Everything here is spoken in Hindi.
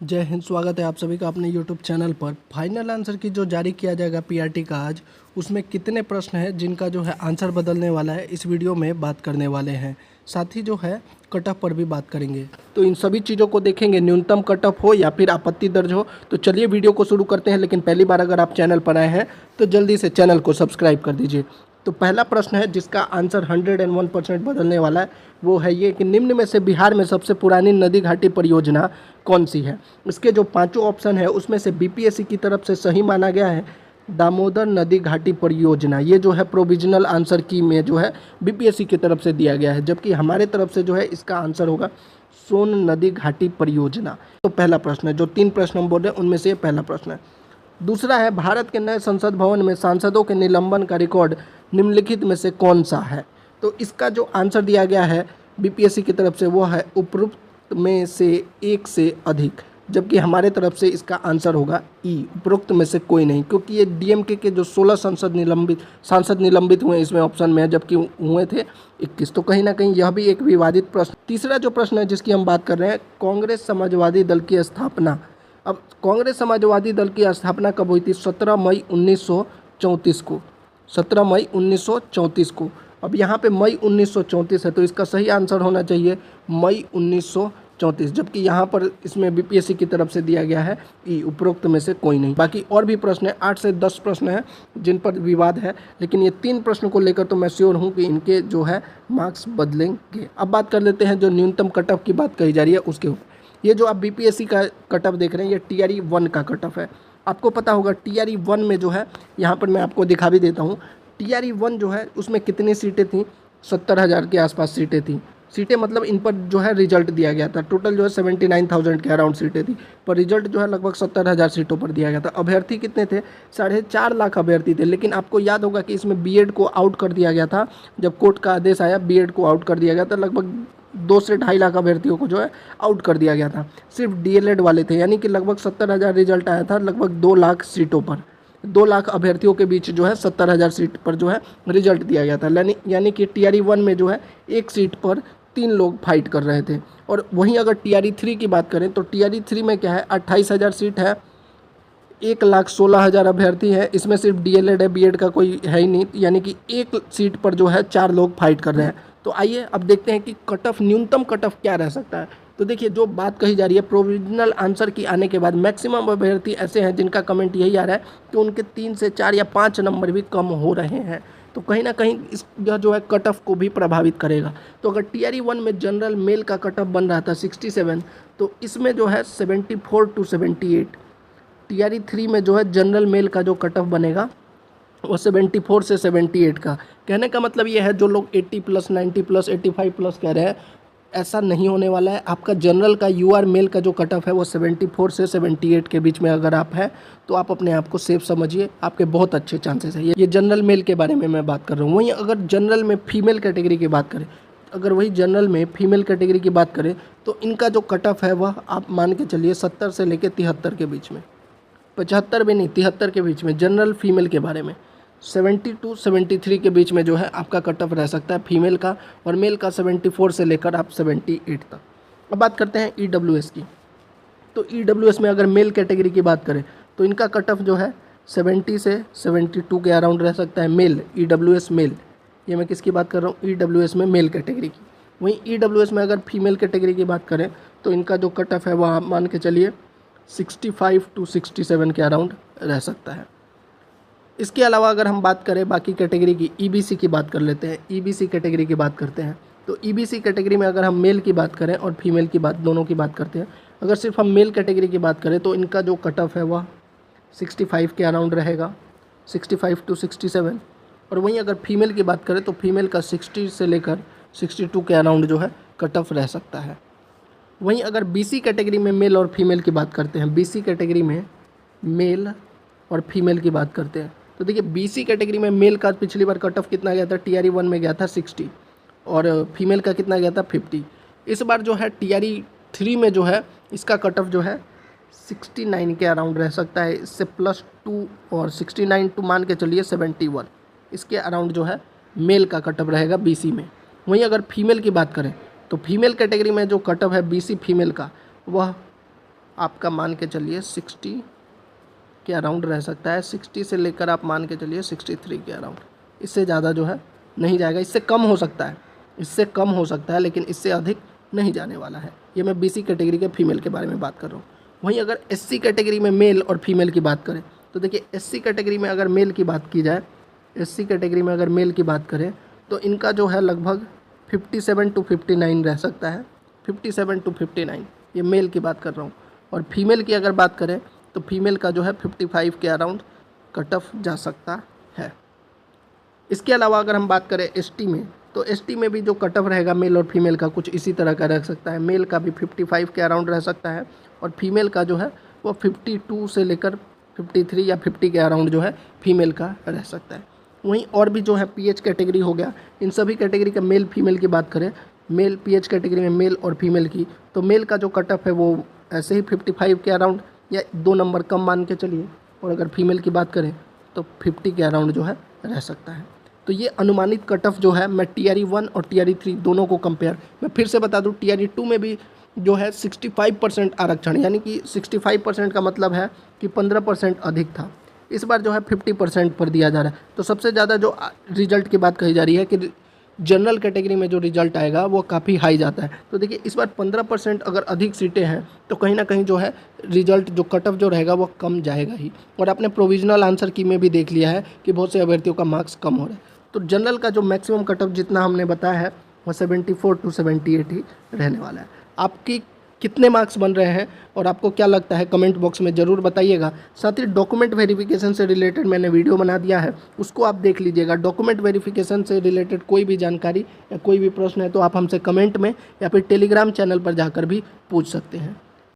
जय हिंद। स्वागत है आप सभी का अपने यूट्यूब चैनल पर। फाइनल आंसर की जो जारी किया जाएगा पीआरटी का आज, उसमें कितने प्रश्न हैं जिनका जो है आंसर बदलने वाला है, इस वीडियो में बात करने वाले हैं। साथ ही जो है कट ऑफ पर भी बात करेंगे। तो इन सभी चीज़ों को देखेंगे, न्यूनतम कट ऑफ हो या फिर आपत्ति दर्ज हो। तो चलिए वीडियो को शुरू करते हैं। लेकिन पहली बार अगर आप चैनल पर आए हैं तो जल्दी से चैनल को सब्सक्राइब कर दीजिए। तो पहला प्रश्न है जिसका आंसर 101% बदलने वाला है, वो है ये कि निम्न में से बिहार में सबसे पुरानी नदी घाटी परियोजना कौन सी है। इसके जो पांचों ऑप्शन है उसमें से बीपीएससी की तरफ से सही माना गया है दामोदर नदी घाटी परियोजना। ये जो है प्रोविजनल आंसर की में जो है बीपीएससी की तरफ से दिया गया है, जबकि हमारे तरफ से जो है इसका आंसर होगा सोन नदी घाटी परियोजना। तो पहला प्रश्न है, जो तीन प्रश्न हम बोल रहे हैं उनमें से ये पहला प्रश्न है। दूसरा है, भारत के नए संसद भवन में सांसदों के निलंबन का रिकॉर्ड निम्नलिखित में से कौन सा है। तो इसका जो आंसर दिया गया है बीपीएससी की तरफ से वो है उपरोक्त में से एक से अधिक, जबकि हमारे तरफ से इसका आंसर होगा ई, उपरोक्त में से कोई नहीं, क्योंकि ये डीएमके के जो 16 सांसद निलंबित हुए इसमें ऑप्शन में है, जबकि हुए थे 21। तो कहीं ना कहीं यह भी एक विवादित प्रश्न। तीसरा जो प्रश्न है जिसकी हम बात कर रहे हैं, कांग्रेस समाजवादी दल की स्थापना। अब कांग्रेस समाजवादी दल की स्थापना कब हुई थी? 17 मई 1934 को। 17 मई 1934 को। अब यहाँ पे मई 1934 है, तो इसका सही आंसर होना चाहिए मई 1934, जबकि यहाँ पर इसमें बीपीएससी की तरफ से दिया गया है ई, उपरोक्त में से कोई नहीं। बाकी और भी प्रश्न है, 8 से 10 प्रश्न हैं जिन पर विवाद है, लेकिन ये तीन प्रश्न को लेकर तो मैं श्योर हूँ कि इनके जो है मार्क्स बदलेंगे। अब बात कर लेते हैं जो न्यूनतम कट ऑफ की बात कही जा रही है उसके ऊपर। ये जो आप बीपीएससी का कट ऑफ देख रहे हैं ये टीआरई 1 का कट ऑफ है। आपको पता होगा टीआरई 1 में जो है, यहाँ पर मैं आपको दिखा भी देता हूँ, टीआरई 1 जो है उसमें कितनी सीटें थी? 70,000 के आसपास सीटें थी। सीटें मतलब इन पर जो है रिजल्ट दिया गया था। टोटल जो है 79,000 के अराउंड सीटें थी, पर रिजल्ट जो है लगभग 70,000 सीटों पर दिया गया था। अभ्यर्थी कितने थे? 4.5 लाख अभ्यर्थी थे। लेकिन आपको याद होगा कि इसमें बीएड को आउट कर दिया गया था। जब कोर्ट का आदेश आया बीएड को आउट कर दिया गया था। लगभग 2 से 2.5 लाख अभ्यर्थियों को जो है आउट कर दिया गया था। सिर्फ डीएलएड वाले थे, यानी कि लगभग 70,000 रिजल्ट आया था, लगभग 2 लाख सीटों पर। 2 लाख अभ्यर्थियों के बीच जो है 70,000 सीट पर जो है रिजल्ट दिया गया था। यानी कि टीआरई 1 में जो है एक सीट पर 3 लोग फाइट कर रहे थे। और वहीं अगर टीआरई 3 की बात करें तो टीआरई 3 में क्या है, 28,000 सीट है, 1,16,000 अभ्यर्थी है। इसमें सिर्फ डीएलएड है, बीएड का कोई है ही नहीं, यानी कि एक सीट पर जो है 4 लोग फाइट कर रहे हैं। तो आइए अब देखते हैं कि कट ऑफ, न्यूनतम कट ऑफ क्या रह सकता है। तो देखिए जो बात कही जा रही है प्रोविजनल आंसर की आने के बाद मैक्सिमम अभ्यर्थी ऐसे हैं जिनका कमेंट यही आ रहा है कि उनके 3 से 4 या 5 नंबर भी कम हो रहे हैं। तो कहीं ना कहीं इस यह जो है कट ऑफ को भी प्रभावित करेगा। तो अगर टीआरई 1 में जनरल मेल का कट ऑफ बन रहा था 67, तो इसमें जो है 74 to 78। टीआरई 3 में जो है जनरल मेल का जो कट ऑफ बनेगा वो 74 से 78 का। कहने का मतलब ये है, जो लोग 80 प्लस, 90 प्लस, 85 प्लस कह रहे हैं, ऐसा नहीं होने वाला है। आपका जनरल का यूआर मेल का जो कट ऑफ है वो 74 से 78 के बीच में अगर आप हैं तो आप अपने आप को सेफ समझिए, आपके बहुत अच्छे चांसेस है। ये जनरल मेल के बारे में मैं बात कर रहा हूँ। वहीं अगर जनरल में फीमेल कैटेगरी की बात करें, अगर वही जनरल में फीमेल कैटेगरी की बात करें तो इनका जो कट ऑफ है वह आप मान के चलिए 70 से लेकर 73 के बीच में, 75 भी नहीं, 73 के बीच में। जनरल फीमेल के बारे में 70 to 73 के बीच में जो है आपका कट ऑफ रह सकता है फीमेल का, और मेल का 74 से लेकर आप 78 तक। अब बात करते हैं ईडब्ल्यूएस की। तो ईडब्ल्यूएस में अगर मेल कैटेगरी की बात करें तो इनका कट ऑफ जो है 70 से 72 के अराउंड रह सकता है। मेल, ईडब्ल्यूएस मेल, ये मैं किसकी बात कर रहा हूँ? ईडब्ल्यूएस में मेल कैटेगरी की। वहीं ईडब्ल्यूएस में अगर फीमेल कैटेगरी की बात करें तो इनका जो कट ऑफ है वह आप मान के चलिए 65 to 67 के अराउंड रह सकता है। इसके अलावा अगर हम बात करें बाकी कैटेगरी की, ईबीसी की बात कर लेते हैं। ईबीसी कैटेगरी की बात करते हैं तो ईबीसी कैटेगरी में अगर हम मेल की बात करें और फीमेल की बात, दोनों की बात करते हैं, अगर सिर्फ हम मेल कैटेगरी की बात करें तो इनका जो कट ऑफ है वह 65 के अराउंड रहेगा, 65 to 67। और वहीं अगर फीमेल की बात करें तो फीमेल का 60 से लेकर 62 के अराउंड जो है कट ऑफ रह सकता है। वहीं अगर बीसी कैटेगरी में मेल और फीमेल की बात करते हैं, बीसी कैटेगरी में मेल और फीमेल की बात करते हैं तो देखिए बीसी कैटेगरी में मेल का पिछली बार कट ऑफ कितना गया था? टीआरई 1 में गया था 60, और फीमेल का कितना गया था? 50। इस बार जो है टीआरई 3 में जो है इसका कट ऑफ जो है 69 के अराउंड रह सकता है। इससे +2 और 69 टू मान के चलिए 71, इसके अराउंड जो है मेल का कट ऑफ रहेगा बीसी में। वहीं अगर फीमेल की बात करें तो फीमेल कैटेगरी में जो कट ऑफ है बीसी फीमेल का वह आपका मान के चलिए 60 के अराउंड रह सकता है। 60 से लेकर आप मान के चलिए 63 के अराउंड, इससे ज़्यादा जो है नहीं जाएगा। इससे कम हो सकता है, इससे कम हो सकता है, लेकिन इससे अधिक नहीं जाने वाला है। ये मैं BC कैटेगरी के फीमेल के बारे में बात कर रहा हूँ। वहीं अगर SC कैटेगरी में मेल और फीमेल की बात करें तो देखिए SC कैटेगरी में अगर मेल की बात की जाए, SC कैटेगरी में अगर मेल की बात करें तो इनका जो है लगभग 57 to 59 रह सकता है। 57 to 59 ये मेल की बात कर रहा हूँ। और फीमेल की अगर बात करें तो फीमेल का जो है 55 के अराउंड कट ऑफ जा सकता है। इसके अलावा अगर हम बात करें ST में, तो ST में भी जो कट ऑफ रहेगा मेल और फीमेल का कुछ इसी तरह का रह सकता है। मेल का भी 55 के अराउंड रह सकता है और फीमेल का जो है वो 52 से लेकर 53 या 50 के अराउंड जो है फीमेल का रह सकता है। वहीं और भी जो है PH कैटेगरी हो गया, इन सभी कैटेगरी का मेल फीमेल की बात करें, मेल PH कैटेगरी में मेल और फीमेल की, तो मेल का जो कट ऑफ है वो ऐसे ही 55 के अराउंड या 2 नंबर कम मान के चलिए, और अगर फीमेल की बात करें तो 50 के अराउंड जो है रह सकता है। तो ये अनुमानित कट ऑफ जो है, मैं TRE 1 और TRE 3 दोनों को कंपेयर, मैं फिर से बता दूं TRE 2 में भी जो है 65% आरक्षण, यानी कि 65% का मतलब है कि 15% अधिक था। इस बार जो है 50% पर दिया जा रहा है। तो सबसे ज़्यादा जो रिजल्ट की बात कही जा रही है कि जनरल कैटेगरी में जो रिजल्ट आएगा वो काफ़ी हाई जाता है। तो देखिए इस बार 15% अगर अधिक सीटें हैं तो कहीं ना कहीं जो है रिजल्ट जो कट ऑफ जो रहेगा वो कम जाएगा ही। और आपने प्रोविजनल आंसर की में भी देख लिया है कि बहुत से अभ्यर्थियों का मार्क्स कम हो रहा है। तो जनरल का जो मैक्सिमम कट ऑफ जितना हमने बताया है वो 74 to 78 ही रहने वाला है। आपकी कितने मार्क्स बन रहे हैं और आपको क्या लगता है कमेंट बॉक्स में ज़रूर बताइएगा। साथ ही डॉक्यूमेंट वेरिफिकेशन से रिलेटेड मैंने वीडियो बना दिया है, उसको आप देख लीजिएगा। डॉक्यूमेंट वेरिफिकेशन से रिलेटेड कोई भी जानकारी या कोई भी प्रश्न है तो आप हमसे कमेंट में या फिर टेलीग्राम चैनल पर जाकर भी पूछ सकते हैं।